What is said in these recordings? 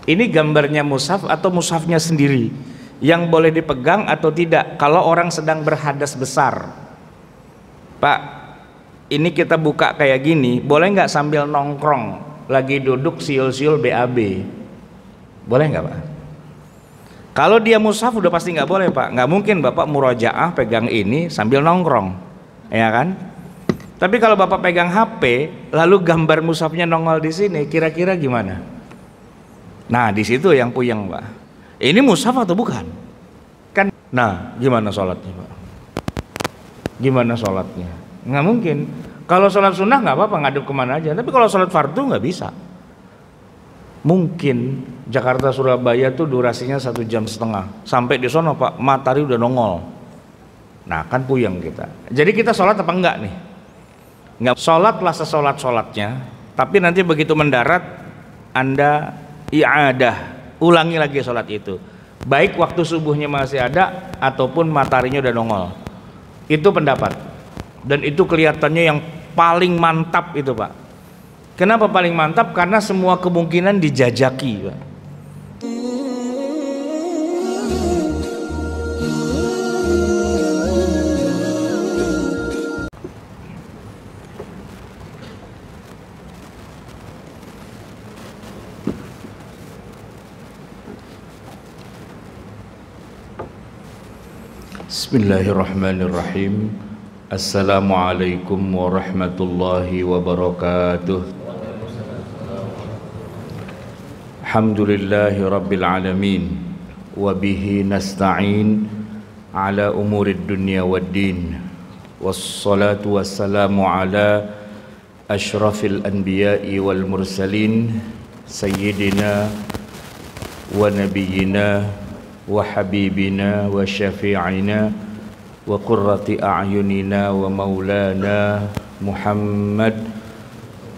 Ini gambarnya mushaf atau mushafnya sendiri yang boleh dipegang atau tidak kalau orang sedang berhadas besar? Pak, ini kita buka kayak gini, boleh nggak sambil nongkrong lagi duduk siul-siul BAB? Boleh nggak Pak? Kalau dia mushaf udah pasti nggak boleh Pak. Nggak mungkin Bapak murojaah pegang ini sambil nongkrong, ya kan? Tapi kalau Bapak pegang HP lalu gambar mushafnya nongol di sini, kira-kira gimana? Nah di situ yang puyeng Pak. Ini mushaf atau bukan? Kan? Nah gimana sholatnya Pak? Gimana sholatnya? Nggak mungkin. Kalau sholat sunnah nggak apa-apa, ngadep kemana aja. Tapi kalau sholat fardu nggak bisa. Mungkin Jakarta Surabaya tuh durasinya 1,5 jam. Sampai di sono Pak, matahari udah nongol. Nah kan puyeng kita. Jadi kita sholat apa enggak nih? Nggak, sholatlah sesolat-sholatnya. Tapi nanti begitu mendarat Anda i'adah, ulangi lagi sholat itu, baik waktu subuhnya masih ada ataupun mataharinya udah nongol. Itu pendapat, dan itu kelihatannya yang paling mantap itu Pak. Kenapa paling mantap? Karena semua kemungkinan dijajaki Pak. Bismillahirrahmanirrahim. Assalamualaikum warahmatullahi wabarakatuh. Alhamdulillahi rabbil alamin, wabihi nasta'in ala umurid dunya waddin, wassalatu wassalamu ala ashrafil anbiya'i wal mursalin, sayyidina wa nabiyyina wa habibina wa syafi'ina wa qurrati a'yunina wa maulana Muhammad.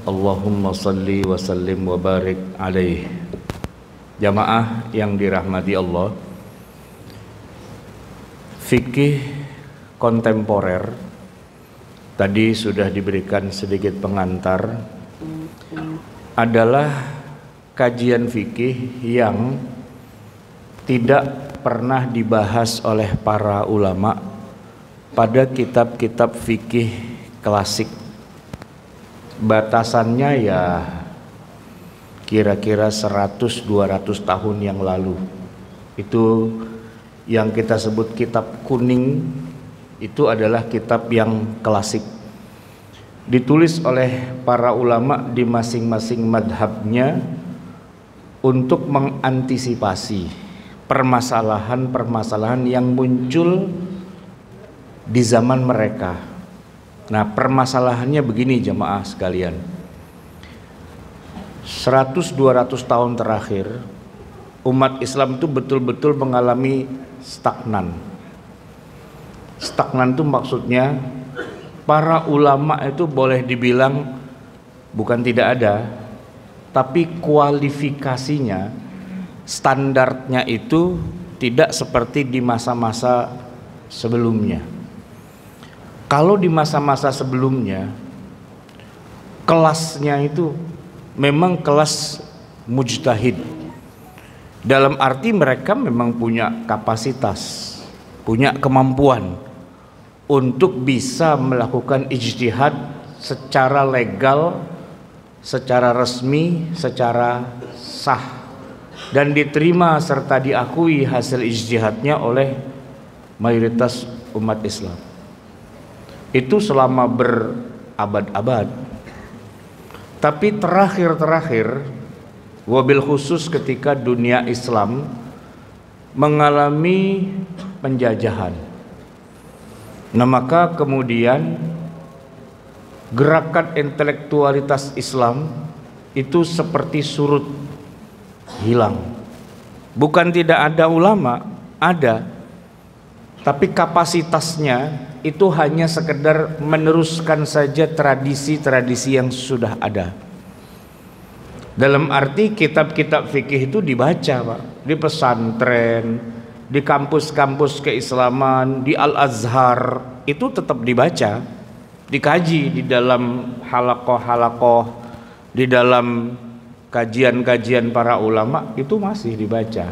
Allahumma salli wa sallim wa barik alaih. Jamaah yang dirahmati Allah, fikih kontemporer tadi sudah diberikan sedikit pengantar, adalah kajian fikih yang tidak pernah dibahas oleh para ulama pada kitab-kitab fikih klasik. Batasannya ya kira-kira 100-200 tahun yang lalu. Itu yang kita sebut kitab kuning, itu adalah kitab yang klasik, ditulis oleh para ulama di masing-masing madhabnya untuk mengantisipasi permasalahan-permasalahan yang muncul di zaman mereka. Nah, permasalahannya begini jemaah sekalian. 100-200 tahun terakhir umat Islam itu betul-betul mengalami stagnan. Stagnan itu maksudnya para ulama itu boleh dibilang bukan tidak ada, tapi kualifikasinya, standarnya itu tidak seperti di masa-masa sebelumnya. Kalau di masa-masa sebelumnya kelasnya itu memang kelas mujtahid, dalam arti mereka memang punya kapasitas, punya kemampuan untuk bisa melakukan ijtihad secara legal, secara resmi, secara sah, dan diterima serta diakui hasil ijtihadnya oleh mayoritas umat Islam. Itu selama berabad-abad. Tapi terakhir-terakhir, wabil khusus ketika dunia Islam mengalami penjajahan, nah maka kemudian gerakan intelektualitas Islam itu seperti surut, hilang. Bukan tidak ada ulama, ada, tapi kapasitasnya itu hanya sekedar meneruskan saja tradisi-tradisi yang sudah ada. Dalam arti kitab-kitab fikih itu dibaca Pak, di pesantren, di kampus-kampus keislaman, di Al-Azhar, itu tetap dibaca, dikaji di dalam halakoh-halakoh, di dalam kajian-kajian para ulama itu masih dibaca.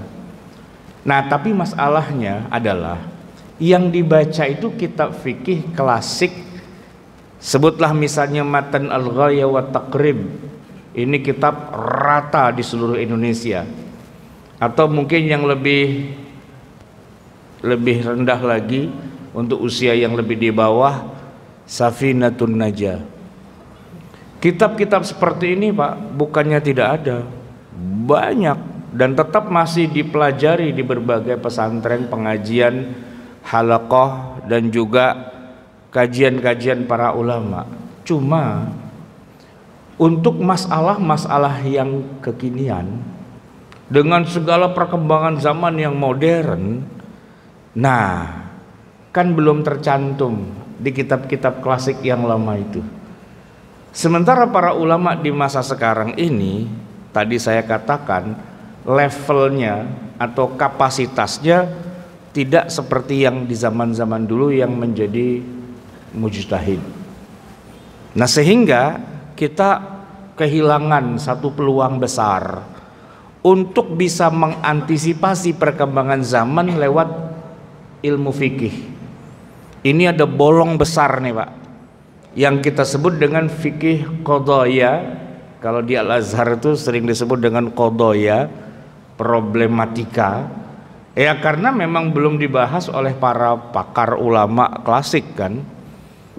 Nah, tapi masalahnya adalah yang dibaca itu kitab fikih klasik, sebutlah misalnya Matan Al-Ghaya wa Taqrib. Ini kitab rata di seluruh Indonesia. Atau mungkin yang lebih rendah lagi untuk usia yang lebih di bawah, Safinatun Najah. Kitab-kitab seperti ini Pak, bukannya tidak ada, banyak, dan tetap masih dipelajari di berbagai pesantren, pengajian, halaqah, dan juga kajian-kajian para ulama. Cuma untuk masalah-masalah yang kekinian dengan segala perkembangan zaman yang modern, nah kan belum tercantum di kitab-kitab klasik yang lama itu. Sementara para ulama di masa sekarang ini, tadi saya katakan levelnya atau kapasitasnya tidak seperti yang di zaman-zaman dulu yang menjadi mujtahid. Nah, sehingga kita kehilangan satu peluang besar untuk bisa mengantisipasi perkembangan zaman lewat ilmu fikih. Ini ada bolong besar nih Pak, yang kita sebut dengan fikih qadaya. Kalau di Al-Azhar itu sering disebut dengan qadaya, problematika. Ya karena memang belum dibahas oleh para pakar ulama klasik kan.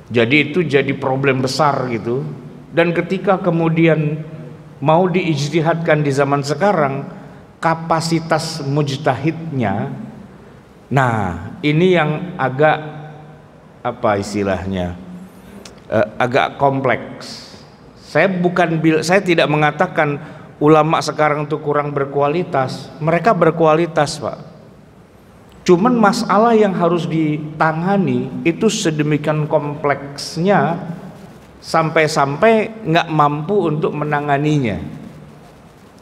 Jadi itu jadi problem besar gitu. Dan ketika kemudian mau diijtihadkan di zaman sekarang, kapasitas mujtahidnya, nah ini yang agak apa istilahnya, agak kompleks. Saya tidak mengatakan ulama sekarang itu kurang berkualitas. Mereka berkualitas Pak. Cuman masalah yang harus ditangani itu sedemikian kompleksnya sampai-sampai nggak mampu untuk menanganinya.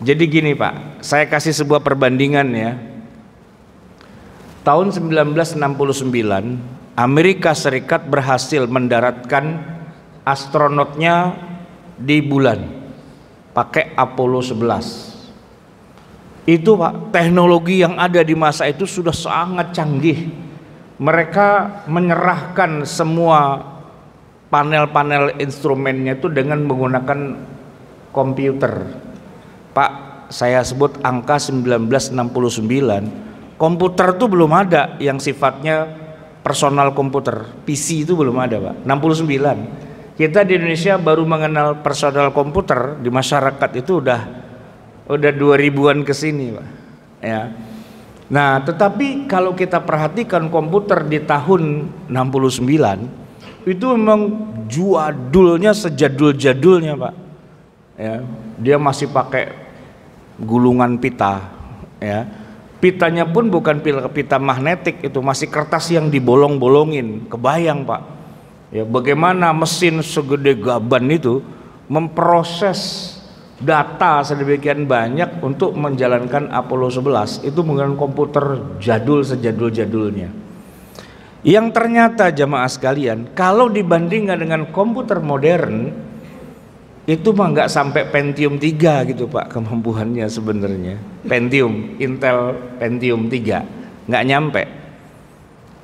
Jadi gini Pak, saya kasih sebuah perbandingan ya. Tahun 1969 Amerika Serikat berhasil mendaratkan astronotnya di bulan pakai Apollo 11. Itu Pak, teknologi yang ada di masa itu sudah sangat canggih. Mereka menyerahkan semua panel-panel instrumennya itu dengan menggunakan komputer. Pak, saya sebut angka 1969. Komputer itu belum ada yang sifatnya personal komputer, PC itu belum ada Pak. 69. Kita di Indonesia baru mengenal personal komputer, di masyarakat itu udah 2000-an ke sini Pak. Ya. Nah, tetapi kalau kita perhatikan komputer di tahun 69 itu memang jadulnya sejadul-jadulnya Pak. Ya, dia masih pakai gulungan pita. Ya, pitanya pun bukan pita magnetik, itu masih kertas yang dibolong-bolongin. Kebayang Pak. Ya, bagaimana mesin segede gaban itu memproses data sedemikian banyak untuk menjalankan Apollo 11 itu menggunakan komputer jadul sejadul-jadulnya. Yang ternyata jamaah sekalian, kalau dibandingkan dengan komputer modern itu mah nggak sampai Pentium 3 gitu Pak kemampuannya sebenarnya. Intel Pentium 3 nggak nyampe.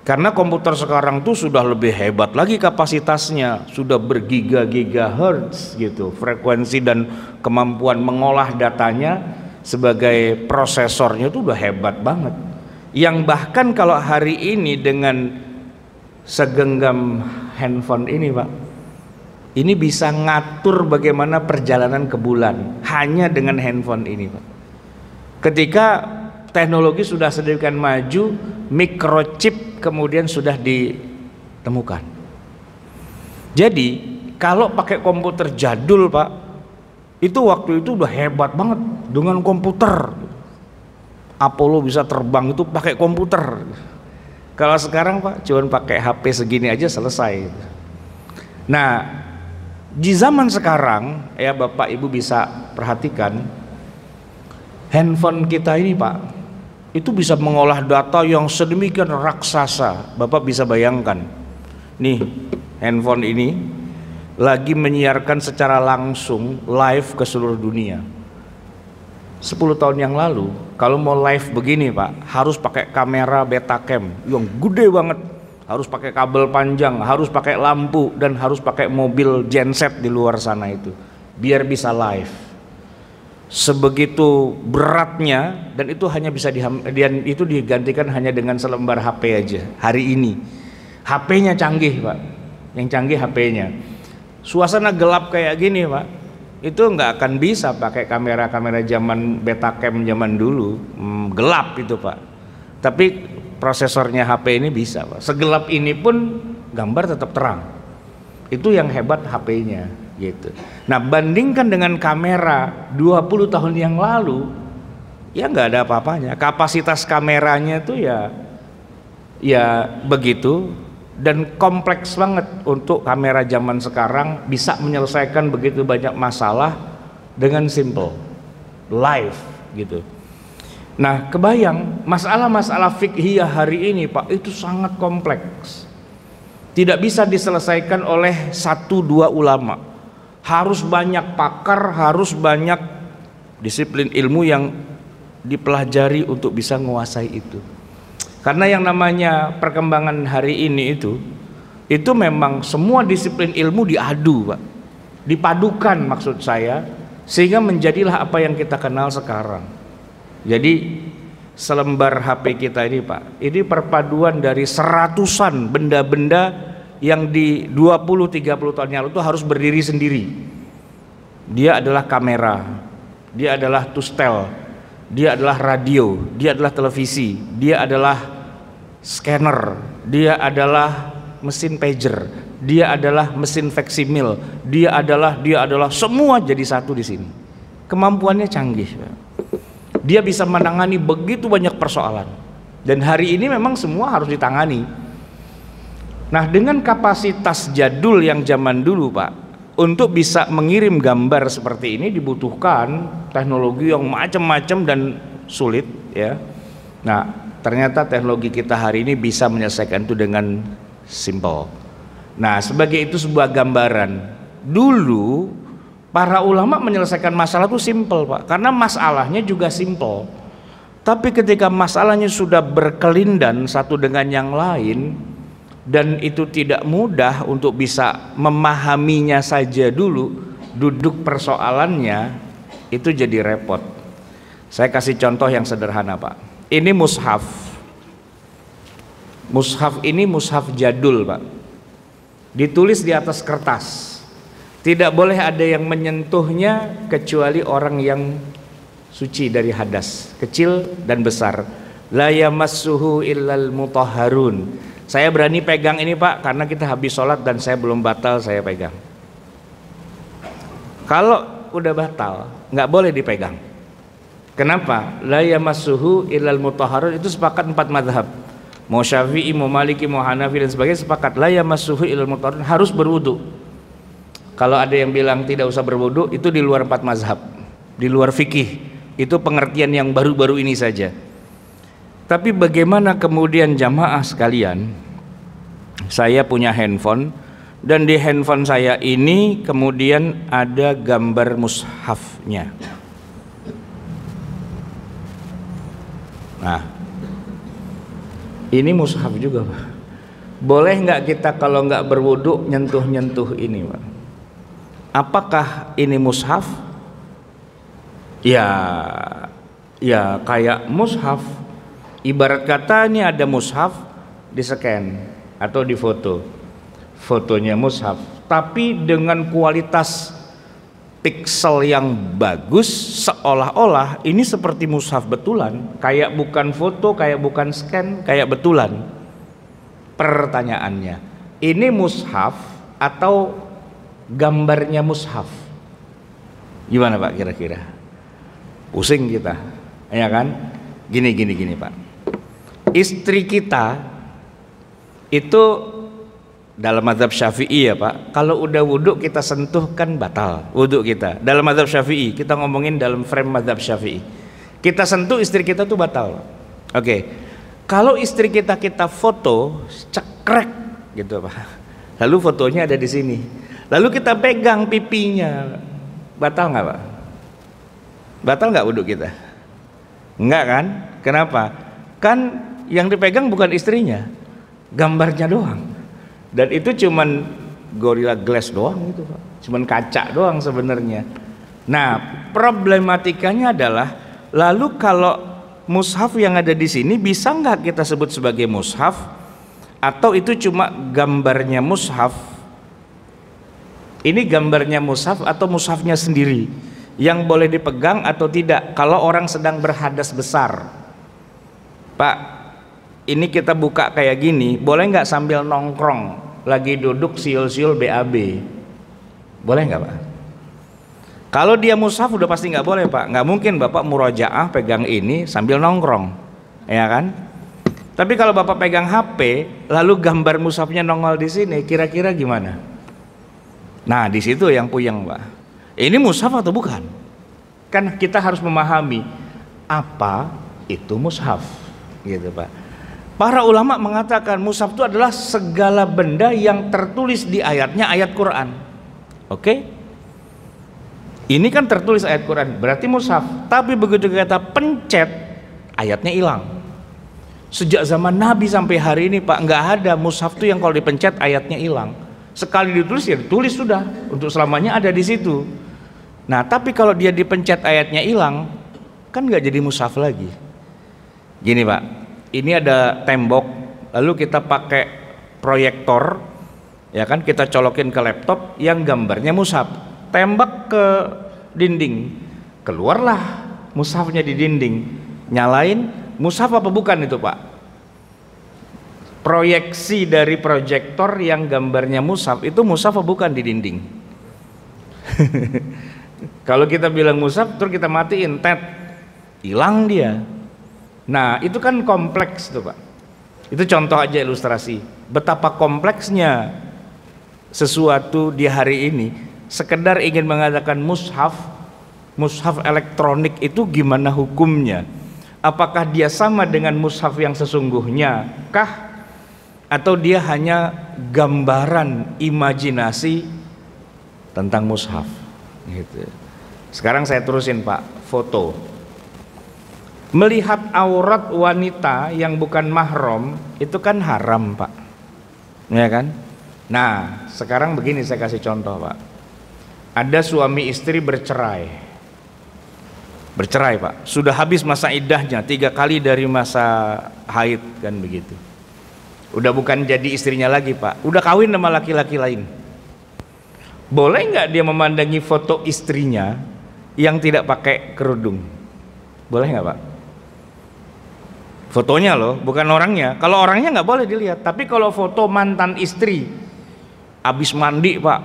Karena komputer sekarang tuh sudah lebih hebat lagi kapasitasnya, sudah bergiga-gigahertz gitu, frekuensi dan kemampuan mengolah datanya sebagai prosesornya itu udah hebat banget. Yang bahkan kalau hari ini dengan segenggam handphone ini Pak, ini bisa ngatur bagaimana perjalanan ke bulan hanya dengan handphone ini Pak. Ketika teknologi sudah sedemikian maju, microchip kemudian sudah ditemukan. Jadi kalau pakai komputer jadul Pak, itu waktu itu udah hebat banget dengan komputer. Apollo bisa terbang itu pakai komputer. Kalau sekarang Pak cuman pakai HP segini aja selesai. Nah, di zaman sekarang ya Bapak Ibu bisa perhatikan handphone kita ini Pak, itu bisa mengolah data yang sedemikian raksasa. Bapak bisa bayangkan nih, handphone ini lagi menyiarkan secara langsung live ke seluruh dunia. 10 tahun yang lalu kalau mau live begini Pak, harus pakai kamera Betacam yang gede banget, harus pakai kabel panjang, harus pakai lampu, dan harus pakai mobil genset di luar sana itu biar bisa live. Sebegitu beratnya, dan itu hanya bisa itu digantikan hanya dengan selembar HP aja. Hari ini HP-nya canggih Pak, yang canggih HP-nya. Suasana gelap kayak gini Pak, itu nggak akan bisa pakai kamera-kamera zaman Betacam zaman dulu. Gelap itu Pak, tapi prosesornya HP ini bisa Pak. Segelap ini pun gambar tetap terang. Itu yang hebat HP-nya gitu. Nah, bandingkan dengan kamera 20 tahun yang lalu, ya nggak ada apa-apanya. Kapasitas kameranya tuh ya begitu, dan kompleks banget untuk kamera zaman sekarang bisa menyelesaikan begitu banyak masalah dengan simple live gitu. Nah, kebayang masalah-masalah fiqhiyah hari ini Pak, itu sangat kompleks, tidak bisa diselesaikan oleh 1-2 ulama. Harus banyak pakar, harus banyak disiplin ilmu yang dipelajari untuk bisa menguasai itu. Karena yang namanya perkembangan hari ini itu memang semua disiplin ilmu diadu Pak, dipadukan maksud saya, sehingga menjadilah apa yang kita kenal sekarang. Jadi selembar HP kita ini Pak, ini perpaduan dari seratusan benda-benda yang di 20-30 tahun yang lalu itu harus berdiri sendiri. Dia adalah kamera, dia adalah tustel, dia adalah radio, dia adalah televisi, dia adalah scanner, dia adalah mesin pager, dia adalah mesin faksimil, dia adalah semua jadi satu di sini. Kemampuannya canggih. Dia bisa menangani begitu banyak persoalan. Dan hari ini memang semua harus ditangani. Nah, dengan kapasitas jadul yang zaman dulu Pak, untuk bisa mengirim gambar seperti ini dibutuhkan teknologi yang macam-macam dan sulit ya. Nah, ternyata teknologi kita hari ini bisa menyelesaikan itu dengan simple. Nah, sebagai itu sebuah gambaran. Dulu para ulama menyelesaikan masalah itu simple Pak, karena masalahnya juga simple. Tapi ketika masalahnya sudah berkelindan satu dengan yang lain, dan itu tidak mudah untuk bisa memahaminya saja dulu, duduk persoalannya, itu jadi repot. Saya kasih contoh yang sederhana Pak. Ini mushaf. Mushaf ini mushaf jadul Pak, ditulis di atas kertas. Tidak boleh ada yang menyentuhnya kecuali orang yang suci dari hadas, kecil dan besar. La yamassuhu illal mutahharun. Saya berani pegang ini Pak, karena kita habis sholat dan saya belum batal, saya pegang. Kalau udah batal, nggak boleh dipegang. Kenapa? La yamassuhu illal mutahharun, itu sepakat 4 mazhab. Mau Syafi'i, mau Maliki, mau Hanafi dan sebagainya sepakat. La yamassuhu illal mutahharun, harus berwudu. Kalau ada yang bilang tidak usah berwudu, itu di luar 4 mazhab, di luar fikih. Itu pengertian yang baru-baru ini saja. Tapi bagaimana kemudian jamaah sekalian, saya punya handphone, dan di handphone saya ini kemudian ada gambar mushafnya. Nah, ini mushaf juga Pak. Boleh nggak kita kalau nggak berwudu nyentuh-nyentuh ini Pak? Apakah ini mushaf? Ya kayak mushaf. Ibarat kata ini ada mushaf, di scan atau di foto, fotonya mushaf, tapi dengan kualitas piksel yang bagus, seolah-olah ini seperti mushaf betulan, kayak bukan foto, kayak bukan scan, kayak betulan. Pertanyaannya, ini mushaf atau gambarnya mushaf? Gimana Pak kira-kira? Pusing kita, ya kan? Gini Pak. Istri kita itu dalam mazhab Syafi'i ya Pak, kalau udah wudhu kita sentuh kan batal wudhu kita. Dalam mazhab Syafi'i, kita ngomongin dalam frame mazhab Syafi'i, kita sentuh istri kita tuh batal. Oke. Kalau istri kita foto cekrek gitu Pak, lalu fotonya ada di sini, lalu kita pegang pipinya, batal nggak Pak? Batal nggak wudhu kita? Enggak kan? Kenapa? Kan yang dipegang bukan istrinya, gambarnya doang. Dan itu cuman Gorilla Glass doang gitu Pak. Cuman kaca doang sebenarnya. Nah, problematikanya adalah lalu kalau mushaf yang ada di sini bisa nggak kita sebut sebagai mushaf atau itu cuma gambarnya mushaf? Ini gambarnya mushaf atau mushafnya sendiri yang boleh dipegang atau tidak kalau orang sedang berhadas besar? Pak, ini kita buka kayak gini, boleh nggak sambil nongkrong lagi duduk siul-siul BAB? Boleh nggak Pak? Kalau dia mushaf udah pasti nggak boleh Pak. Nggak mungkin Bapak murojaah pegang ini sambil nongkrong, ya kan? Tapi kalau Bapak pegang HP lalu gambar mushafnya nongol di sini, kira-kira gimana? Nah, di situ yang puyeng Pak. Ini mushaf atau bukan? Kan kita harus memahami apa itu mushaf, gitu Pak. Para ulama mengatakan mushaf itu adalah segala benda yang tertulis di ayatnya ayat Quran. Oke? Ini kan tertulis ayat Quran, berarti mushaf. Tapi begitu kita pencet, ayatnya hilang. Sejak zaman Nabi sampai hari ini Pak, nggak ada mushaf itu yang kalau dipencet ayatnya hilang. Sekali ditulis ya ditulis sudah, untuk selamanya ada di situ. Nah, tapi kalau dia dipencet ayatnya hilang, kan nggak jadi mushaf lagi. Gini Pak, ini ada tembok, lalu kita pakai proyektor, ya kan, kita colokin ke laptop yang gambarnya mushaf, tembak ke dinding, keluarlah mushafnya di dinding, nyalain, mushaf apa bukan itu Pak? Proyeksi dari proyektor yang gambarnya mushaf, itu mushaf apa bukan di dinding? Kalau kita bilang mushaf terus kita matiin, tet, hilang dia. Nah, itu kan kompleks tuh Pak. Itu contoh aja ilustrasi betapa kompleksnya sesuatu di hari ini. Sekedar ingin mengatakan mushaf elektronik itu gimana hukumnya? Apakah dia sama dengan mushaf yang sesungguhnya kah? Atau dia hanya gambaran imajinasi tentang mushaf gitu. Sekarang saya terusin Pak, foto. Melihat aurat wanita yang bukan mahram itu kan haram Pak, ya kan? Nah, sekarang begini saya kasih contoh Pak. Ada suami istri bercerai Pak, sudah habis masa iddahnya 3 kali dari masa haid kan begitu. Udah bukan jadi istrinya lagi Pak, udah kawin sama laki-laki lain. Boleh nggak dia memandangi foto istrinya yang tidak pakai kerudung? Boleh nggak Pak? Fotonya loh, bukan orangnya. Kalau orangnya nggak boleh dilihat. Tapi kalau foto mantan istri, habis mandi Pak,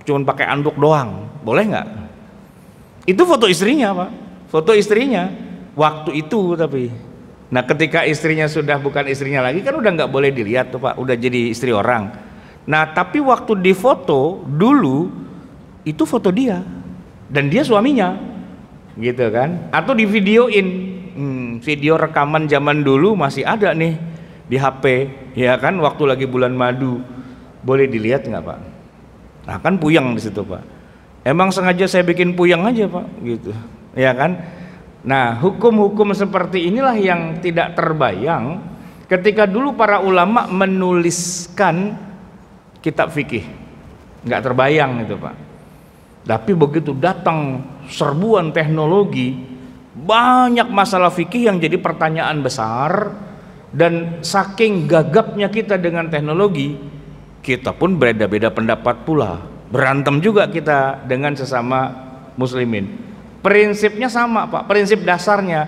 cuman pakai anduk doang, boleh nggak? Itu foto istrinya Pak, foto istrinya waktu itu tapi. Nah, ketika istrinya sudah bukan istrinya lagi kan udah nggak boleh dilihat tuh Pak, udah jadi istri orang. Nah, tapi waktu difoto dulu itu foto dia dan dia suaminya, gitu kan? Atau di videoin. Video rekaman zaman dulu masih ada nih di HP, ya kan, waktu lagi bulan madu, boleh dilihat nggak Pak? Nah, kan puyeng di situ Pak. Emang sengaja saya bikin puyeng aja Pak, gitu, ya kan? Nah, hukum-hukum seperti inilah yang tidak terbayang ketika dulu para ulama menuliskan kitab fikih, nggak terbayang itu Pak. Tapi begitu datang serbuan teknologi, banyak masalah fikih yang jadi pertanyaan besar, dan saking gagapnya kita dengan teknologi, kita pun beda-beda pendapat pula, berantem juga kita dengan sesama muslimin. Prinsipnya sama Pak, prinsip dasarnya,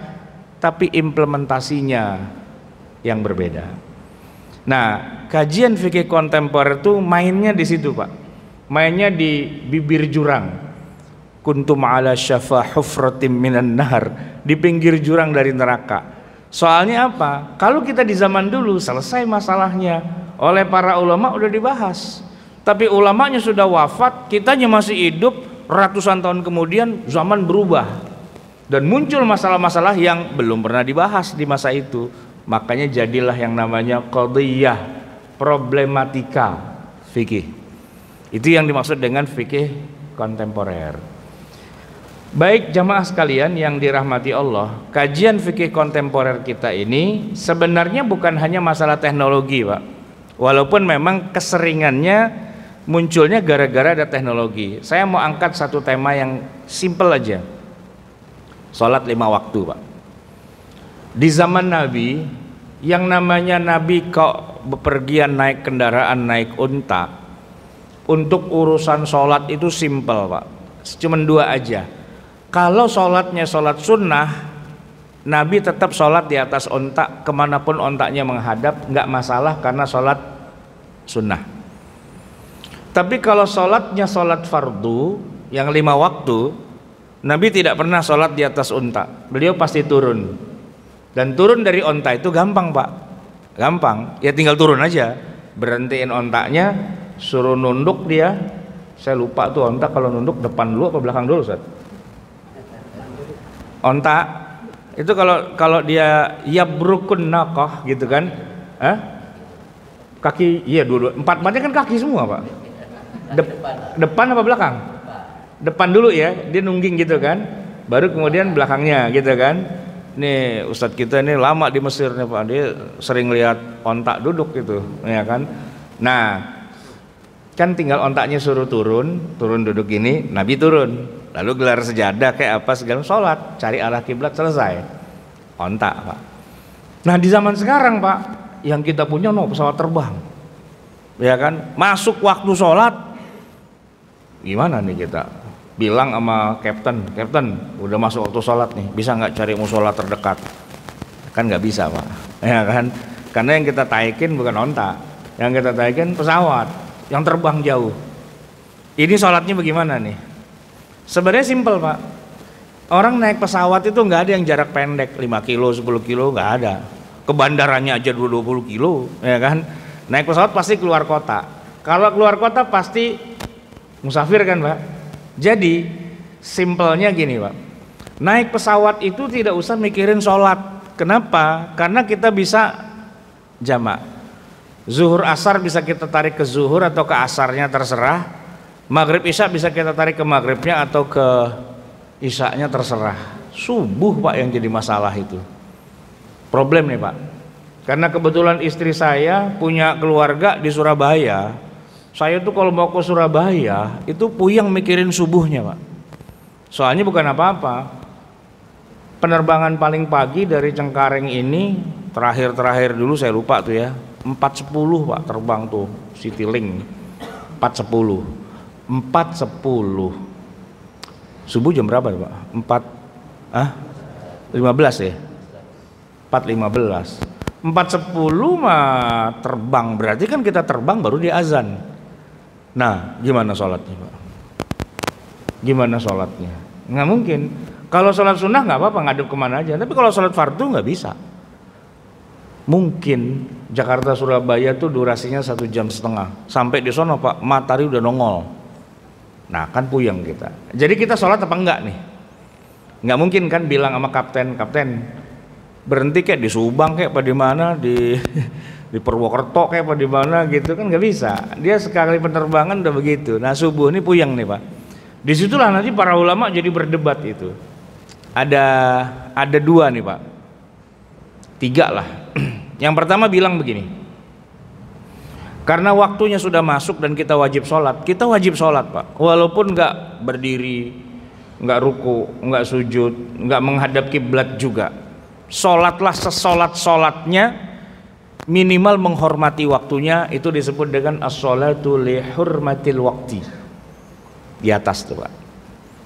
tapi implementasinya yang berbeda. Nah, kajian fikih kontemporer itu mainnya di situ Pak, mainnya di bibir jurang. Kuntum ala syafa hufratim minan nahar, di pinggir jurang dari neraka. Soalnya apa? Kalau kita di zaman dulu selesai masalahnya, oleh para ulama udah dibahas. Tapi ulamanya sudah wafat, kitanya masih hidup, ratusan tahun kemudian zaman berubah dan muncul masalah-masalah yang belum pernah dibahas di masa itu. Makanya jadilah yang namanya qadhiyah, problematika fikih. Itu yang dimaksud dengan fikih kontemporer. Baik jamaah sekalian yang dirahmati Allah, kajian fikih kontemporer kita ini sebenarnya bukan hanya masalah teknologi, Pak. Walaupun memang keseringannya munculnya gara-gara ada teknologi. Saya mau angkat satu tema yang simple aja. Sholat 5 waktu, Pak. Di zaman Nabi, yang namanya Nabi kok bepergian naik kendaraan, naik unta, untuk urusan sholat itu simple, Pak. Cuman 2 aja. Kalau sholatnya sholat sunnah, Nabi tetap sholat di atas onta kemanapun ontanya menghadap, nggak masalah karena sholat sunnah. Tapi kalau sholatnya sholat fardu yang 5 waktu, Nabi tidak pernah sholat di atas onta. Beliau pasti turun. Dan turun dari onta itu gampang, Pak. Gampang, ya tinggal turun aja. Berhentiin ontanya, suruh nunduk dia. Saya lupa tuh onta kalau nunduk depan dulu apa belakang dulu, Ustaz? Onta itu kalau dia yabrukun naqah gitu kan, kaki, iya dua, empatnya kan kaki semua, Pak. Depan apa belakang? Depan dulu ya, dia nungging gitu kan, baru kemudian belakangnya gitu kan. Nih Ustadz kita ini lama di Mesir nih, Pak, dia sering lihat onta duduk gitu, ya kan. Nah, kan tinggal ontaknya suruh turun duduk ini, Nabi turun. Lalu gelar sejadah kayak apa segala, sholat, cari arah kiblat, selesai. Onta, Pak. Nah di zaman sekarang, Pak, yang kita punya pesawat terbang, ya kan, masuk waktu sholat, gimana nih kita? Bilang sama kapten, udah masuk waktu sholat nih, bisa nggak cari musola terdekat? Kan nggak bisa, Pak, ya kan? Karena yang kita taikin bukan onta, yang kita taikin pesawat yang terbang jauh. Ini sholatnya bagaimana nih? Sebenarnya simpel, Pak. Orang naik pesawat itu nggak ada yang jarak pendek 5 kilo, 10 kilo, nggak ada. Ke bandaranya aja 20 kilo, ya kan. Naik pesawat pasti keluar kota. Kalau keluar kota pasti musafir kan, Pak. Jadi simpelnya gini, Pak. Naik pesawat itu tidak usah mikirin sholat. Kenapa? Karena kita bisa jamak. Zuhur asar bisa kita tarik ke zuhur atau ke asarnya, terserah. Maghrib isya bisa kita tarik ke maghribnya atau ke isyanya, terserah. Subuh, Pak, yang jadi masalah itu. Problem nih, Pak. Karena kebetulan istri saya punya keluarga di Surabaya. Saya tuh kalau mau ke Surabaya itu puyeng mikirin subuhnya, Pak. Soalnya bukan apa-apa. Penerbangan paling pagi dari Cengkareng ini terakhir dulu saya lupa tuh ya, 4.10, Pak, terbang tuh Citylink 4.10 subuh jam berapa, Pak? 15 ya? 4.15 4.10 mah terbang, berarti kan kita terbang baru di azan. Nah gimana sholatnya, Pak? Gimana sholatnya? Nggak mungkin. Kalau sholat sunnah nggak apa-apa, ngadep kemana aja. Tapi kalau sholat fardu nggak bisa. Mungkin Jakarta Surabaya tuh durasinya 1,5 jam. Sampai di sono, Pak, matahari udah nongol. Nah kan puyeng kita. Jadi kita sholat apa enggak nih? Nggak mungkin kan bilang sama kapten berhenti kayak di Subang kayak apa di mana, di Purwokerto kayak apa di mana gitu kan, nggak bisa. Dia sekali penerbangan udah begitu. Nah subuh ini puyeng nih, Pak. Disitulah nanti para ulama jadi berdebat itu. Ada 2 nih, Pak. 3 lah. Yang pertama bilang begini, karena waktunya sudah masuk dan kita wajib sholat, Pak. Walaupun nggak berdiri, nggak ruku, nggak sujud, nggak menghadap kiblat juga. Sholatlah sesolat-sholatnya, minimal menghormati waktunya. Itu disebut dengan as-sholatu li hurmatil waqti. Di atas tuh, Pak.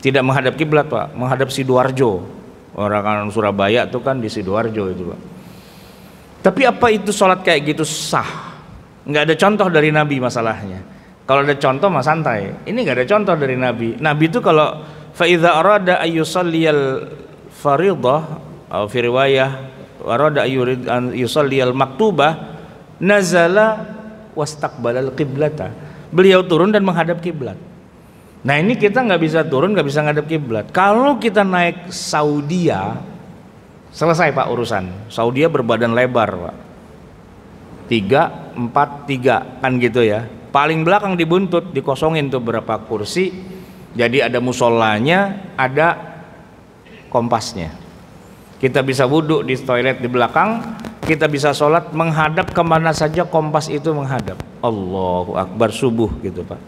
Tidak menghadap kiblat, Pak, menghadap Sidoarjo. Orang Surabaya tuh kan di Sidoarjo itu, Pak. Tapi apa itu sholat kayak gitu sah? Nggak ada contoh dari Nabi masalahnya. Kalau ada contoh mah santai. Ini nggak ada contoh dari Nabi. Nabi itu kalau fa idza arada ayyusalliyal fariḍah atau fi riwayah arada ayyusalliyal maktubah nazala wastaqbalal qiblata. Beliau turun dan menghadap kiblat. Nah ini kita nggak bisa turun, nggak bisa menghadap kiblat. Kalau kita naik Saudia, selesai, Pak, urusan. Saudia berbadan lebar, Pak. 3, 4, 3 kan gitu ya. Paling belakang dibuntut, dikosongin tuh berapa kursi. Jadi ada musolanya, ada kompasnya. Kita bisa wudhu di toilet di belakang, kita bisa sholat menghadap kemana saja kompas itu menghadap. Allahu Akbar subuh gitu Pak.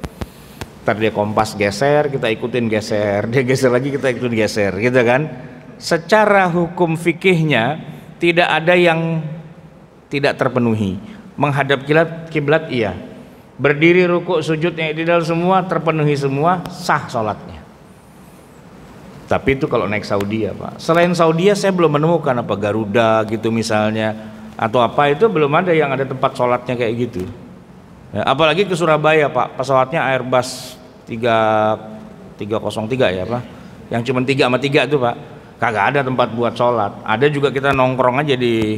Ntar dia kompas geser, kita ikutin geser, dia geser lagi kita ikutin geser, gitu kan. Secara hukum fikihnya tidak ada yang tidak terpenuhi. Menghadap kiblat iya, berdiri rukuk sujudnya ideal semua terpenuhi semua, sah sholatnya. Tapi itu kalau naik Saudi ya Pak. Selain Saudi saya belum menemukan apa Garuda gitu misalnya atau apa, itu belum ada yang ada tempat sholatnya kayak gitu ya, apalagi ke Surabaya Pak, pesawatnya Airbus 303 ya Pak, yang cuma 3 sama 3 itu Pak, kagak ada tempat buat sholat. Ada juga kita nongkrong aja di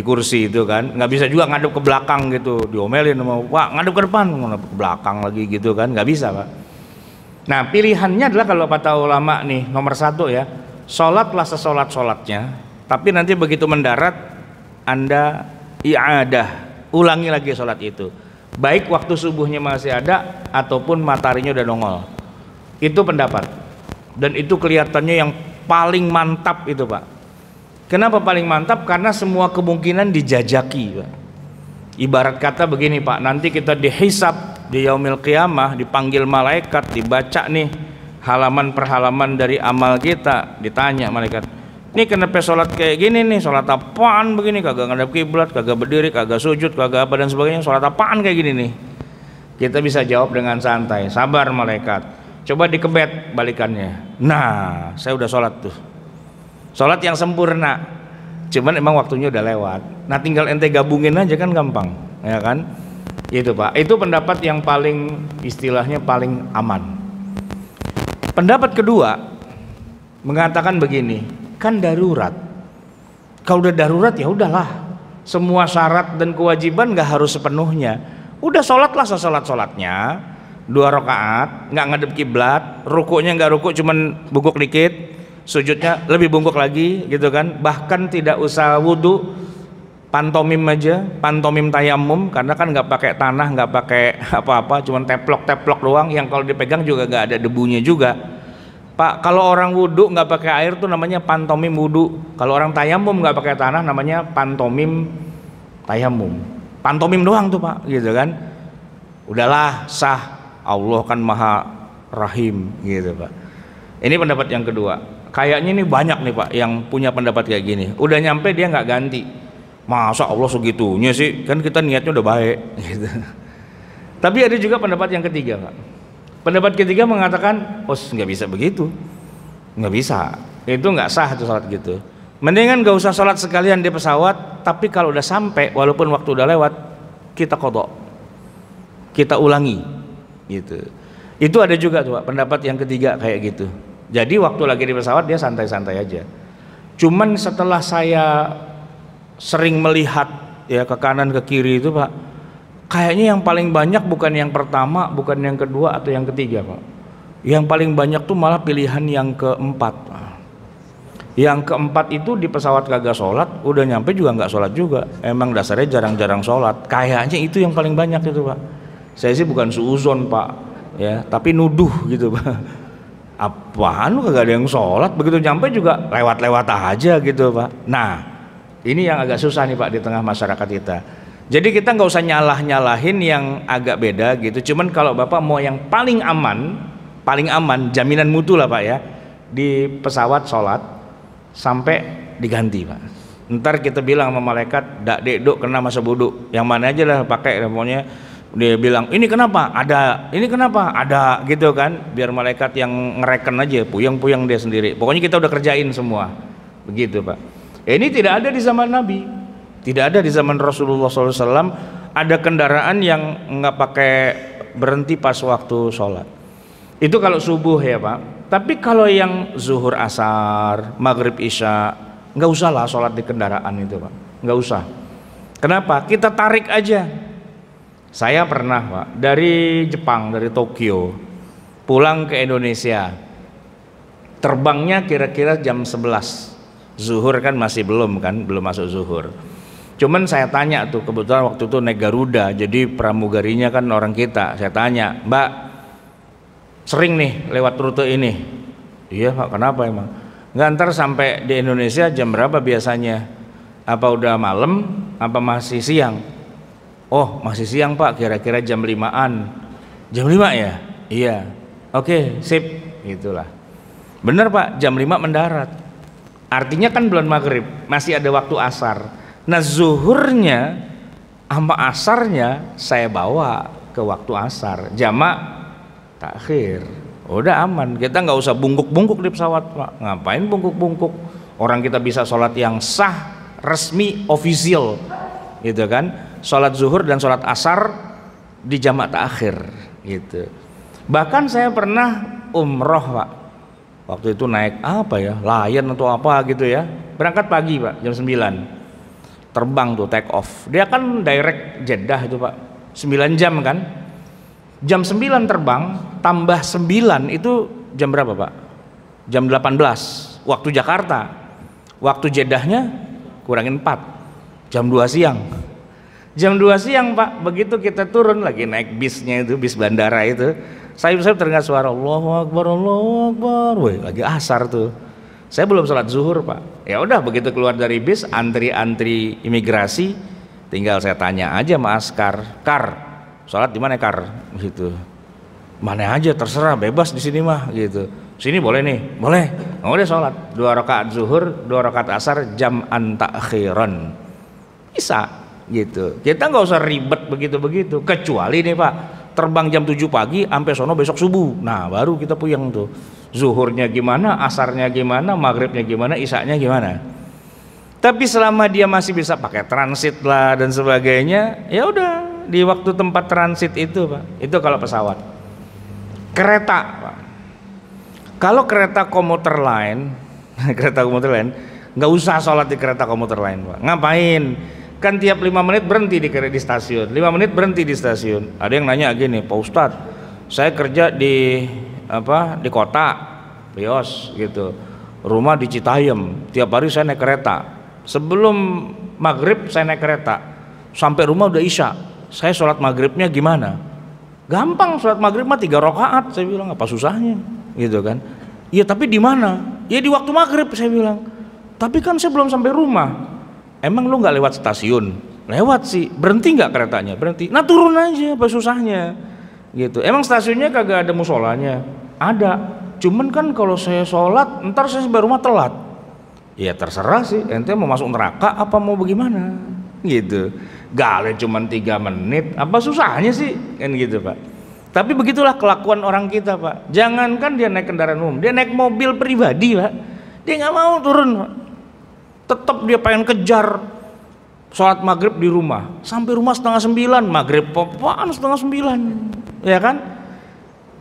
kursi itu kan, nggak bisa juga ngadep ke belakang gitu, diomelin sama Pak ngadep ke depan, ngadep ke belakang lagi gitu kan, nggak bisa Pak. Nah pilihannya adalah kalau kata ulama nih nomor 1 ya, sholatlah sesolat-sholatnya, tapi nanti begitu mendarat Anda i'adah, ulangi lagi sholat itu, baik waktu subuhnya masih ada ataupun mataharinya udah nongol. Itu pendapat, dan itu kelihatannya yang paling mantap itu Pak. Kenapa paling mantap? Karena semua kemungkinan dijajaki Pak. Ibarat kata begini Pak, nanti kita dihisab di yaumil qiyamah, dipanggil malaikat, dibaca nih halaman per halaman dari amal kita, ditanya malaikat, ini kenapa sholat kayak gini nih, sholat apaan begini, kagak ngadep kiblat, kagak berdiri, kagak sujud, kagak apa dan sebagainya, sholat apaan kayak gini nih. Kita bisa jawab dengan santai, sabar malaikat, coba dikebet balikannya. Nah saya udah sholat tuh, sholat yang sempurna, cuman emang waktunya udah lewat. Nah tinggal ente gabungin aja kan gampang ya kan. Itu Pak, itu pendapat yang paling istilahnya paling aman. Pendapat kedua mengatakan begini, kan darurat. Kalau udah darurat ya udahlah, semua syarat dan kewajiban nggak harus sepenuhnya. Udah sholatlah sesolat-sholatnya 2 rakaat, nggak ngadep kiblat, rukuknya nggak rukuk cuman bungkuk dikit, sujudnya lebih bungkuk lagi gitu kan. Bahkan tidak usah wudhu, pantomim aja, pantomim tayamum, karena kan nggak pakai tanah, nggak pakai apa-apa, cuman teplok doang, yang kalau dipegang juga nggak ada debunya juga Pak. Kalau orang wudhu nggak pakai air tuh namanya pantomim wudhu. Kalau orang tayamum nggak pakai tanah namanya pantomim tayamum. Pantomim doang tuh Pak, gitu kan. Udahlah sah, Allah kan maha rahim gitu Pak. Ini pendapat yang kedua. Kayaknya ini banyak nih Pak yang punya pendapat kayak gini. Udah nyampe dia nggak ganti. Masa Allah segitunya sih, kan kita niatnya udah baik gitu. Tapi ada juga pendapat yang ketiga Pak. Pendapat ketiga mengatakan, oh nggak bisa begitu, nggak bisa, itu nggak sah itu sholat gitu. Mendingan nggak usah sholat sekalian di pesawat, tapi kalau udah sampai walaupun waktu udah lewat, kita qadha, kita ulangi gitu. Itu ada juga tuh Pak, pendapat yang ketiga kayak gitu. Jadi waktu lagi di pesawat dia santai-santai aja. Cuman setelah saya sering melihat ya ke kanan ke kiri itu Pak, kayaknya yang paling banyak bukan yang pertama, bukan yang kedua atau yang ketiga Pak. Yang paling banyak tuh malah pilihan yang keempat. Yang keempat itu di pesawat kagak sholat, udah nyampe juga nggak sholat juga. Emang dasarnya jarang-jarang sholat. Kayaknya itu yang paling banyak itu Pak. Saya sih bukan suuzon Pak, ya, tapi nuduh gitu Pak. Apaan lu kagak ada yang sholat, begitu nyampe juga lewat-lewat aja gitu Pak. Nah ini yang agak susah nih Pak di tengah masyarakat kita. Jadi kita nggak usah nyalahin yang agak beda gitu. Cuman kalau Bapak mau yang paling aman, jaminan mutu lah Pak ya, di pesawat sholat sampai diganti Pak. Ntar kita bilang sama malaikat, dak dedok kena masa bodoh, yang mana aja lah pakai, pokoknya dia bilang ini kenapa ada, ini kenapa ada gitu kan, biar malaikat yang ngereken aja, puyeng-puyeng dia sendiri. Pokoknya kita udah kerjain semua, begitu Pak. Ini tidak ada di zaman Nabi, tidak ada di zaman Rasulullah SAW. Ada kendaraan yang nggak pakai berhenti pas waktu sholat. Itu kalau subuh ya Pak. Tapi kalau yang zuhur, asar, maghrib, isya, nggak usah lah sholat di kendaraan itu Pak, nggak usah. Kenapa? Kita tarik aja. Saya pernah Pak dari Jepang, dari Tokyo pulang ke Indonesia, terbangnya kira-kira jam 11. Zuhur kan masih belum masuk zuhur. Cuman saya tanya tuh, kebetulan waktu itu naik Garuda, jadi pramugarinya kan orang kita. Saya tanya, Mbak, sering nih lewat rute ini? Iya Pak, kenapa emang? Nggak, ntar sampai di Indonesia jam berapa biasanya? Apa udah malam? Apa masih siang? Oh masih siang Pak, kira-kira jam 5-an. Jam 5 ya? Iya. Oke, sip. Gitulah. Bener Pak, jam 5 mendarat. Artinya kan belum maghrib, masih ada waktu asar. Nah zuhurnya sama asarnya saya bawa ke waktu asar, jamak takhir. Udah aman, kita nggak usah bungkuk-bungkuk di pesawat Pak. Ngapain bungkuk-bungkuk? Orang kita bisa sholat yang sah, resmi, official gitu kan. Sholat zuhur dan sholat asar di jamak takhir gitu. Bahkan saya pernah umroh Pak, waktu itu naik apa ya, Lion atau apa gitu ya, berangkat pagi Pak, jam 9 terbang tuh, take off. Dia kan direct Jeddah itu Pak, 9 jam kan. Jam 9 terbang tambah 9 itu jam berapa Pak? Jam 18 waktu Jakarta. Waktu Jeddahnya kurangin 4, jam 2 siang. Jam 2 siang Pak, begitu kita turun lagi naik bisnya itu, bis bandara itu, saya terdengar suara Allahu Akbar, Allahu Akbar. Woi, lagi asar tuh. Saya belum sholat zuhur Pak. Ya udah, begitu keluar dari bis, antri imigrasi, tinggal saya tanya aja sama askar, Kar, sholat di mana Kar? Gitu. Mana aja terserah, bebas di sini mah gitu. Sini boleh nih, boleh. Udah sholat 2 rakaat zuhur, 2 rakaat asar, jam'an ta'khiran. Bisa gitu. Kita nggak usah ribet begitu-begitu. Kecuali nih Pak, terbang jam 7 pagi sampai sono besok subuh. Nah, baru kita puyeng tuh. Zuhurnya gimana, asarnya gimana, maghribnya gimana, isaknya gimana. Tapi selama dia masih bisa pakai transit lah dan sebagainya, ya udah di waktu tempat transit itu Pak. Itu kalau pesawat. Kereta Pak. Kalau kereta komuter lain, nggak usah sholat di kereta komuter lain Pak. Ngapain? Kan tiap 5 menit berhenti di stasiun, 5 menit berhenti di stasiun. Ada yang nanya gini, Pak Ustadz, saya kerja di kota Rios gitu, rumah di Citayam, tiap hari saya naik kereta. Sebelum maghrib saya naik kereta, sampai rumah udah isya. Saya sholat maghribnya gimana? Gampang, sholat maghrib mah 3 rakaat. Saya bilang, apa susahnya gitu kan. Iya tapi di mana? Ya di waktu maghrib, saya bilang. Tapi kan saya belum sampai rumah. Emang lu nggak lewat stasiun? Lewat sih. Berhenti nggak keretanya? Berhenti. Nah turun aja, apa susahnya gitu. Emang stasiunnya kagak ada musolanya? Ada. Cuman kan kalau saya sholat ntar saya sampai rumah telat. Ya terserah sih, ente mau masuk neraka apa mau bagaimana gitu. Gale cuman 3 menit, apa susahnya sih kan gitu Pak. Tapi begitulah kelakuan orang kita Pak. Jangankan dia naik kendaraan umum, dia naik mobil pribadi Pak, dia nggak mau turun Pak. Tetap dia pengen kejar sholat maghrib di rumah, sampai rumah 8:30, maghrib apaan 8:30 ya kan.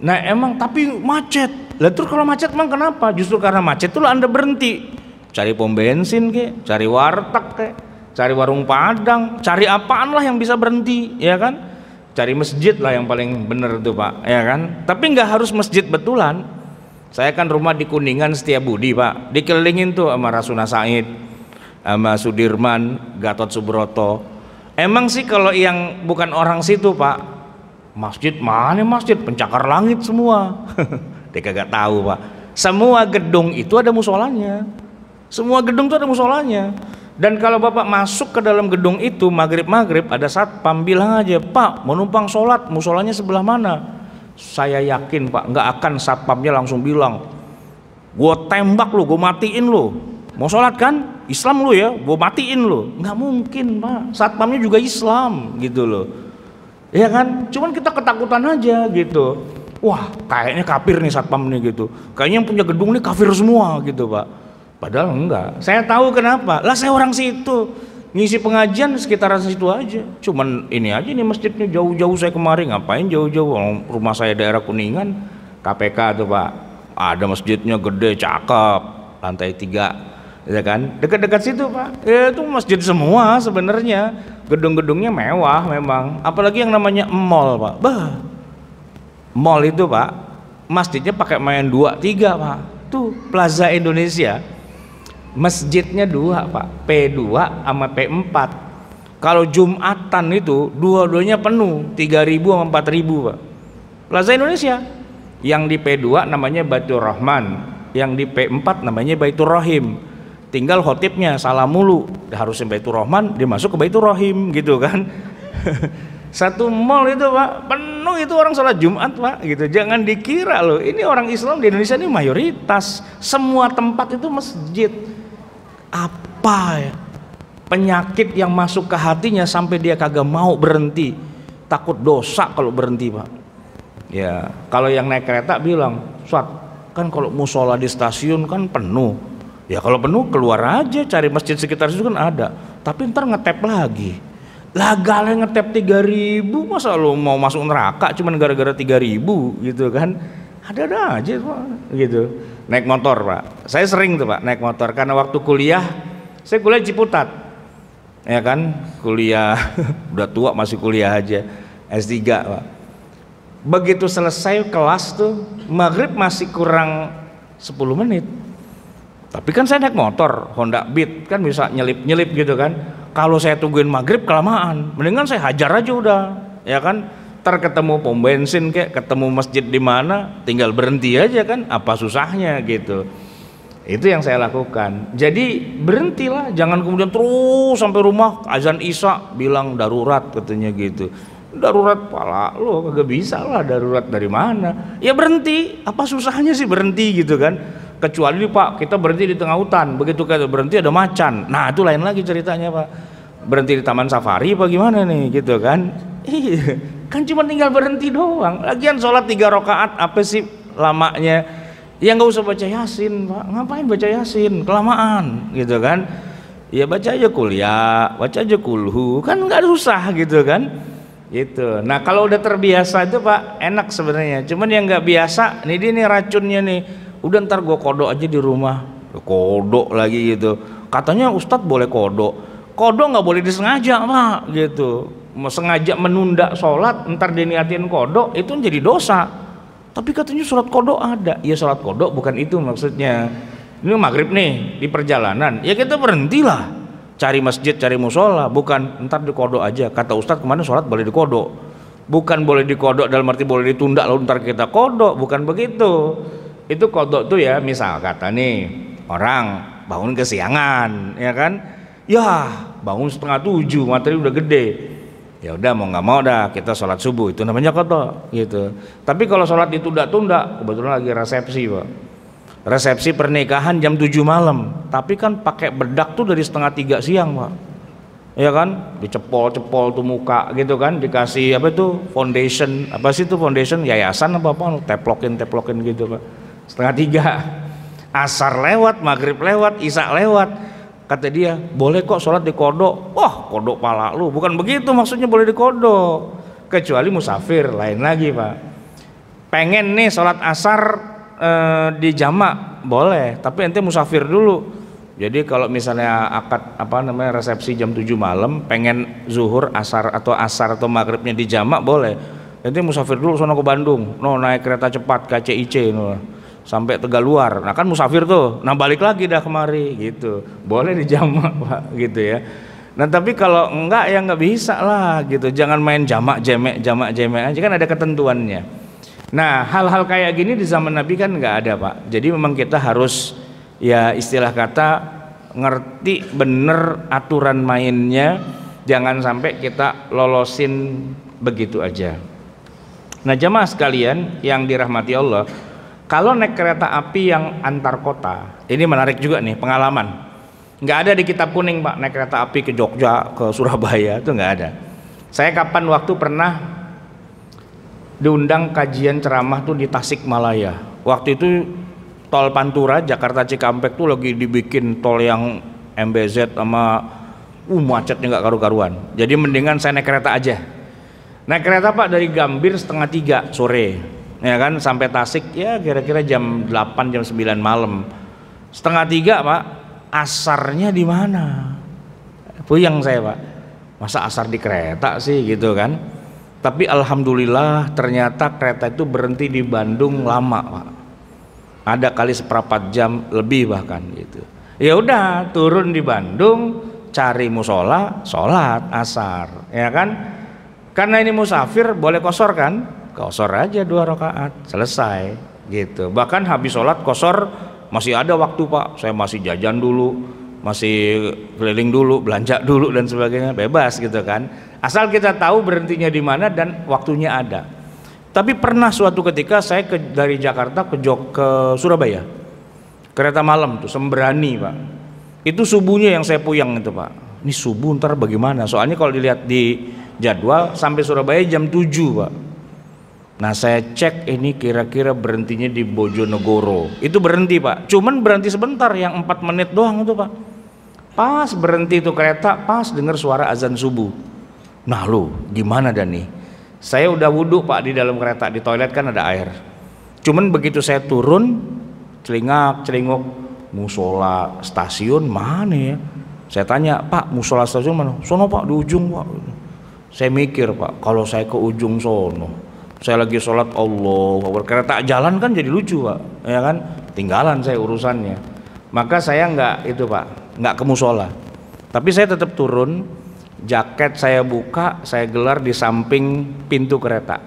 Nah emang tapi macet lah. Terus kalau macet emang kenapa? Justru karena macet tuh Anda berhenti cari pom bensin kek, cari warteg kek, cari warung padang, cari apaan lah yang bisa berhenti ya kan. Cari masjid lah yang paling bener tuh Pak ya kan. Tapi nggak harus masjid betulan. Saya kan rumah di Kuningan Setiabudi Pak, dikelilingin tuh sama Rasuna Said, sama Sudirman, Gatot Subroto. Emang sih kalau yang bukan orang situ Pak, masjid mana masjid, pencakar langit semua. Dia kagak tahu Pak. Semua gedung itu ada musolanya. Semua gedung itu ada musolanya. Dan kalau Bapak masuk ke dalam gedung itu maghrib ada satpam, bilang aja, Pak mau numpang sholat, musolanya sebelah mana? Saya yakin Pak, nggak akan satpamnya langsung bilang, gue tembak lu, gue matiin lu. Mau sholat kan? Islam lu ya, gue matiin lu. Nggak mungkin Pak, satpamnya juga Islam gitu loh. Ya kan? Cuman kita ketakutan aja gitu. Wah kayaknya kafir nih satpam nih gitu. Kayaknya yang punya gedung nih kafir semua gitu Pak. Padahal enggak. Saya tahu kenapa. Lah saya orang situ, ngisi pengajian sekitaran situ aja. Cuman ini aja nih masjidnya jauh-jauh saya kemari. Ngapain jauh-jauh? Rumah saya daerah Kuningan, KPK tuh Pak. Ada masjidnya gede, cakep, lantai 3, ya kan? Dekat-dekat situ Pak. Ya itu masjid semua sebenarnya. Gedung-gedungnya mewah memang. Apalagi yang namanya mall Pak. Bah, mall itu Pak, masjidnya pakai main 2, 3 Pak. Tuh Plaza Indonesia. Masjidnya 2 Pak, P2 sama P4. Kalau Jumatan itu dua-duanya penuh, 3.000 sama 4.000 Pak. Plaza Indonesia. Yang di P2 namanya Baitur Rahman, yang di P4 namanya Baitur Rahim. Tinggal khotibnya salah mulu, harusnya Baitur Rahman, dia masuk ke Baitur Rahim gitu kan. Satu mall itu Pak penuh itu orang sholat Jumat Pak gitu. Jangan dikira loh, ini orang Islam di Indonesia ini mayoritas, semua tempat itu masjid. Apa ya penyakit yang masuk ke hatinya sampai dia kagak mau berhenti, takut dosa kalau berhenti Pak. Ya kalau yang naik kereta bilang, Swat kan kalau musola di stasiun kan penuh. Ya kalau penuh keluar aja cari masjid sekitar situ kan ada. Tapi ntar ngetep lagi. Lah gale ngetep 3.000, masa lu mau masuk neraka cuman gara-gara 3.000 gitu kan? Ada aja Pak gitu. Naik motor Pak. Saya sering tuh Pak naik motor karena waktu kuliah, saya kuliah di Ciputat. Ya kan? Kuliah udah tua masih kuliah aja. S3 Pak. Begitu selesai kelas tuh maghrib masih kurang 10 menit. Tapi kan saya naik motor Honda Beat kan bisa nyelip-nyelip gitu kan. Kalau saya tungguin maghrib kelamaan, mendingan saya hajar aja udah, ya kan. Ntar ketemu pom bensin kayak ketemu masjid di mana, tinggal berhenti aja kan. Apa susahnya gitu. Itu yang saya lakukan. Jadi berhentilah, jangan kemudian terus sampai rumah azan Isya bilang darurat katanya gitu. Darurat pala lo kagak bisa lah, darurat dari mana? Ya berhenti. Apa susahnya sih berhenti gitu kan? Kecuali Pak kita berhenti di tengah hutan, begitu kita berhenti ada macan, nah itu lain lagi ceritanya Pak. Berhenti di taman safari apa gimana nih gitu kan. Iya kan cuma tinggal berhenti doang. Lagian sholat 3 rakaat apa sih lamanya? Ya nggak usah baca yasin Pak, ngapain baca yasin kelamaan gitu kan. Ya baca aja kuliah, baca aja kulhu, kan nggak susah gitu kan. Gitu. Nah kalau udah terbiasa itu Pak enak sebenarnya. Cuman yang nggak biasa, nih dia nih racunnya nih. Udah ntar gue kodok aja di rumah, kodok lagi gitu. Katanya Ustadz boleh kodok nggak boleh disengaja Pak gitu. Sengaja menunda sholat, ntar diniatin kodok itu jadi dosa. Tapi katanya sholat kodok ada. Ya sholat kodok bukan itu maksudnya. Ini maghrib nih di perjalanan, ya kita berhentilah, cari masjid, cari musola, bukan ntar dikodok aja. Kata Ustadz kemarin sholat boleh dikodok, bukan boleh dikodok dalam arti boleh ditunda lalu ntar kita kodok, bukan begitu. Itu kodok tuh ya misal kata nih orang bangun kesiangan ya kan, ya bangun 6:30 materi udah gede, ya udah mau nggak mau dah kita sholat subuh, itu namanya kodok gitu. Tapi kalau sholat ditunda-tunda, kebetulan lagi resepsi Pak, resepsi pernikahan jam 7 malam, tapi kan pakai bedak tuh dari 2:30 siang Pak, ya kan, dicepol-cepol tuh muka gitu kan, dikasih apa tuh foundation, apa sih tuh foundation yayasan apa teplokin gitu Pak. 2:30 asar lewat, maghrib lewat, isya lewat, kata dia boleh kok sholat di kodok. Wah kodok pala lu, bukan begitu maksudnya boleh di kodok, kecuali musafir lain lagi Pak. Pengen nih sholat asar di jamak boleh, tapi ente musafir dulu. Jadi kalau misalnya akad resepsi jam 7 malam, pengen zuhur asar atau maghribnya di jamak boleh, ente musafir dulu sono ke Bandung, naik kereta cepat KCIC sampai Tegaluar, nah kan musafir tuh, nah balik lagi dah kemari gitu, boleh di jamak Pak gitu ya. Nah tapi kalau enggak ya nggak bisa lah gitu, jangan main jamak jemek aja kan ada ketentuannya. Nah hal-hal kayak gini di zaman Nabi kan nggak ada Pak. Jadi memang kita harus ya istilah kata ngerti bener aturan mainnya, jangan sampai kita lolosin begitu aja. Nah jamaah sekalian yang dirahmati Allah, kalau naik kereta api yang antar kota, ini menarik juga nih pengalaman. Nggak ada di kitab kuning Pak naik kereta api ke Jogja, ke Surabaya, itu nggak ada. Saya kapan waktu pernah diundang kajian ceramah tuh di Tasikmalaya. Waktu itu tol Pantura Jakarta Cikampek tuh lagi dibikin tol yang MBZ sama macetnya nggak karu-karuan. Jadi mendingan saya naik kereta aja. Naik kereta Pak dari Gambir 2:30 sore, ya kan, sampai Tasik ya kira-kira jam 8 jam 9 malam. 2:30 Pak, asarnya di mana? Puyeng saya Pak. Masa asar di kereta sih gitu kan? Tapi alhamdulillah ternyata kereta itu berhenti di Bandung lama Pak. Ada kali 1/4 jam lebih bahkan gitu. Ya udah turun di Bandung, cari musola, sholat asar, ya kan? Karena ini musafir boleh kosor kan? Kosor aja 2 rakaat selesai gitu. Bahkan habis sholat kosor masih ada waktu Pak, saya masih jajan dulu, masih keliling dulu, belanja dulu dan sebagainya, bebas gitu kan. Asal kita tahu berhentinya di mana dan waktunya ada. Tapi pernah suatu ketika saya dari Jakarta ke Surabaya, kereta malam tuh, Sembrani Pak. Itu subuhnya yang saya puyeng itu Pak. Ini subuh ntar bagaimana? Soalnya kalau dilihat di jadwal sampai Surabaya jam 7 Pak. Nah saya cek ini kira-kira berhentinya di Bojonegoro. Itu berhenti Pak. Cuman berhenti sebentar, yang 4 menit doang itu Pak. Pas berhenti itu kereta, pas dengar suara azan subuh. Nah lu gimana dan nih? Saya udah wudhu Pak di dalam kereta, di toilet kan ada air. Cuman begitu saya turun, celingak-celinguk, musola stasiun mana ya? Saya tanya, Pak musola stasiun mana? Sono Pak, di ujung Pak. Saya mikir Pak, kalau saya ke ujung sono, saya lagi sholat Allah, kereta jalan kan jadi lucu Pak, ya kan? Tinggalan saya urusannya. Maka saya nggak itu Pak, nggak ke musola. Tapi saya tetap turun, jaket saya buka, saya gelar di samping pintu kereta.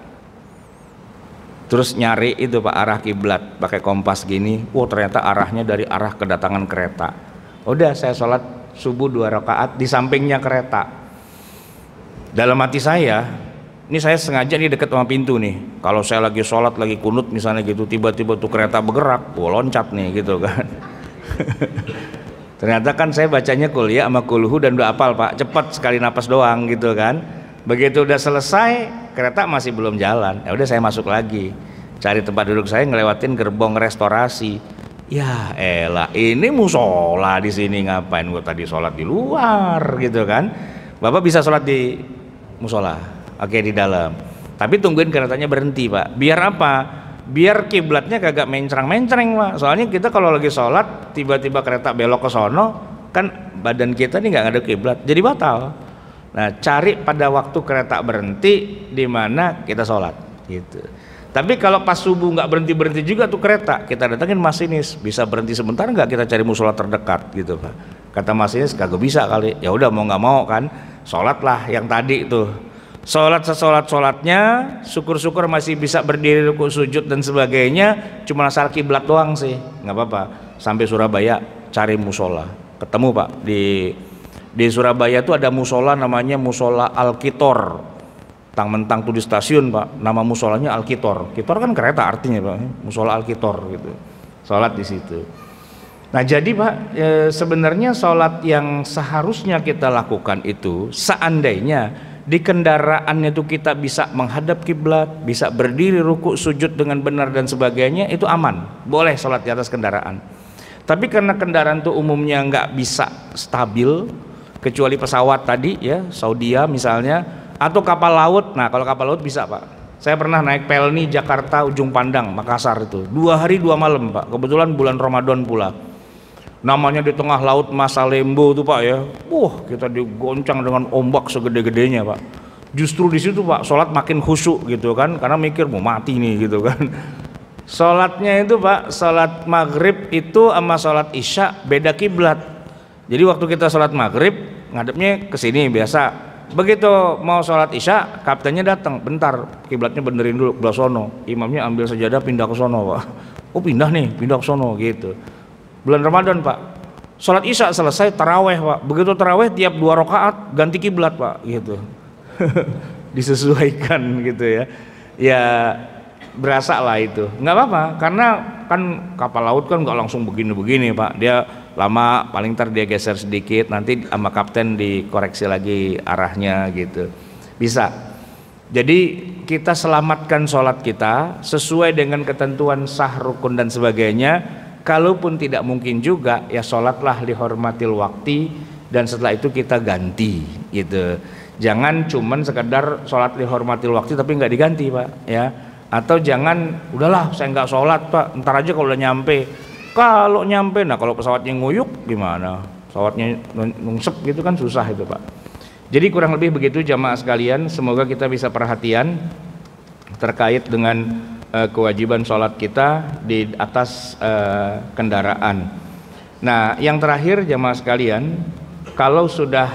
Terus nyari itu Pak arah kiblat, pakai kompas gini. Oh ternyata arahnya dari arah kedatangan kereta. Udah saya sholat subuh 2 rakaat di sampingnya kereta. Dalam hati saya, ini saya sengaja nih deket sama pintu nih. Kalau saya lagi sholat, lagi kunut misalnya gitu, tiba-tiba tuh kereta bergerak, gua loncat nih gitu kan. Ternyata kan saya bacanya kuliah sama kulhu dan udah hafal Pak, cepat sekali napas doang gitu kan. Begitu udah selesai, kereta masih belum jalan. Ya udah saya masuk lagi, cari tempat duduk saya, ngelewatin gerbong restorasi. Ya elah, ini musola di sini ngapain? Gua tadi sholat di luar gitu kan. Bapak bisa sholat di musola, oke di dalam. Tapi tungguin keretanya berhenti Pak. Biar apa? Biar kiblatnya kagak mencreng-mencreng Pak. Soalnya kita kalau lagi sholat tiba-tiba kereta belok ke sono, kan badan kita nih nggak ada kiblat, jadi batal. Nah cari pada waktu kereta berhenti di mana kita sholat gitu. Tapi kalau pas subuh nggak berhenti juga tuh kereta, kita datangin masinis, bisa berhenti sebentar nggak, kita cari musola terdekat gitu Pak. Kata masinis kagak bisa kali. Ya udah mau nggak mau kan, sholat lah yang tadi tuh. Sholat sesolat-sholatnya, syukur-syukur masih bisa berdiri, rukuk, sujud dan sebagainya. Cuma asal kiblat doang sih, nggak apa-apa. Sampai Surabaya cari musola, ketemu Pak di Surabaya tuh ada musola namanya musola Al-Kitor. Mentang-mentang tuh di stasiun Pak, nama musolanya Al-Kitor. Kitor kan kereta artinya Pak, musola Al-Kitor gitu. Sholat di situ. Nah jadi Pak, sebenarnya sholat yang seharusnya kita lakukan itu, seandainya di kendaraannya itu kita bisa menghadap kiblat, bisa berdiri rukuk sujud dengan benar dan sebagainya, itu aman, boleh sholat di atas kendaraan. Tapi karena kendaraan itu umumnya nggak bisa stabil, kecuali pesawat tadi ya, Saudia misalnya, atau kapal laut. Nah kalau kapal laut bisa Pak. Saya pernah naik Pelni Jakarta Ujung Pandang Makassar itu 2 hari 2 malam Pak. Kebetulan bulan Ramadan pula. Namanya di tengah laut Masalembo tuh Pak ya. Kita digoncang dengan ombak segede-gedenya Pak. Justru di situ Pak sholat makin khusyuk gitu kan, karena mikir mau mati nih gitu kan. Sholatnya itu Pak, sholat maghrib itu sama sholat isya beda kiblat. Jadi waktu kita sholat maghrib ngadepnya ke sini biasa. Begitu mau sholat isya, kaptennya datang, bentar kiblatnya benerin dulu belah sono. Imamnya ambil sajadah pindah ke sono Pak. Oh pindah nih, pindah ke sono gitu. Bulan Ramadan Pak, sholat isya selesai taraweh Pak. Begitu taraweh tiap 2 rakaat ganti kiblat Pak gitu. Disesuaikan gitu ya. Ya berasa lah itu. Nggak apa-apa, karena kan kapal laut kan nggak langsung begini-begini Pak. Dia lama, paling ntar dia geser sedikit, nanti sama kapten dikoreksi lagi arahnya gitu. Bisa. Jadi kita selamatkan sholat kita sesuai dengan ketentuan sah, rukun dan sebagainya. Kalaupun tidak mungkin juga, ya sholatlah lihormatil wakti, dan setelah itu kita ganti gitu. Jangan cuman sekedar sholat lihormatil wakti tapi nggak diganti Pak ya. Atau jangan udahlah saya nggak sholat Pak, ntar aja kalau udah nyampe. Kalau nyampe, nah kalau pesawatnya nguyuk gimana? Pesawatnya nungsep gitu kan susah itu Pak. Jadi kurang lebih begitu jamaah sekalian. Semoga kita bisa perhatian terkait dengan kewajiban sholat kita di atas kendaraan. Nah yang terakhir jamaah sekalian, kalau sudah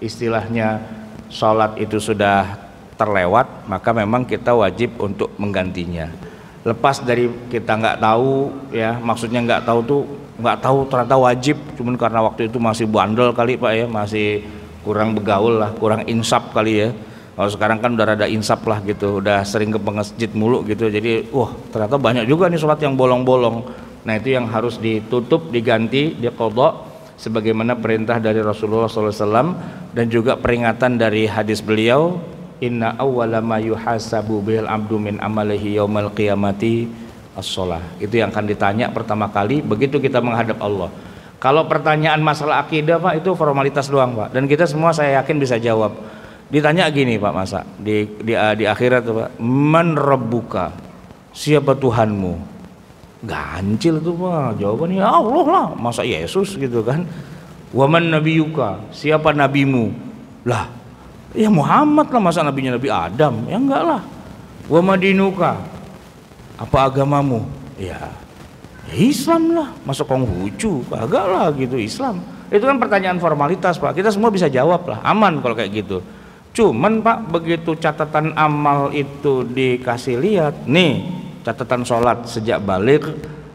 istilahnya sholat itu sudah terlewat, maka memang kita wajib untuk menggantinya. Lepas dari kita nggak tahu ya, maksudnya nggak tahu tuh nggak tahu ternyata wajib, cuman karena waktu itu masih bandel kali Pak ya, masih kurang begaul lah, kurang insaf kali ya. Kalau sekarang kan udah rada insaf lah gitu, udah sering ke masjid mulu gitu, jadi wah ternyata banyak juga nih sholat yang bolong-bolong. Nah itu yang harus ditutup, diganti, diqadha sebagaimana perintah dari Rasulullah SAW, dan juga peringatan dari hadis beliau, inna awwala ma yuhasabu bil abdu min amalihi yaumal qiyamati as-shalah. Itu yang akan ditanya pertama kali begitu kita menghadap Allah. Kalau pertanyaan masalah akidah Pak, itu formalitas doang Pak, dan kita semua saya yakin bisa jawab. Ditanya gini Pak Masa di akhirat tuh Pak, man rabbuka, siapa Tuhanmu? Gancil tuh Pak jawabannya, ya Allah lah, masa Yesus gitu kan. Waman nabiyuka, siapa nabimu? Lah ya Muhammad lah, masa nabinya Nabi Adam? Ya enggak lah. Wa madinuka, apa agamamu? Ya Islam lah, masa Konghucu? Kagak lah gitu, Islam. Itu kan pertanyaan formalitas Pak, kita semua bisa jawab lah, aman kalau kayak gitu. Cuman Pak, begitu catatan amal itu dikasih lihat, nih catatan sholat sejak balik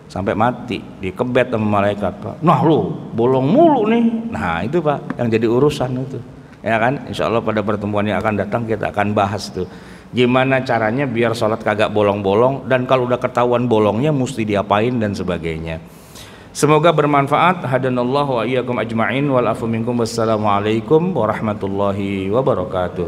sampai mati dikebet sama malaikat Pak. Nah lu bolong mulu nih. Nah itu Pak yang jadi urusan itu, ya kan. Insya Allah pada pertemuan yang akan datang kita akan bahas tuh gimana caranya biar sholat kagak bolong-bolong, dan kalau udah ketahuan bolongnya mesti diapain dan sebagainya. Semoga bermanfaat. Hadanallahu wa iyyakum ajma'in wal afu minkum. Wassalamualaikum warahmatullahi wabarakatuh.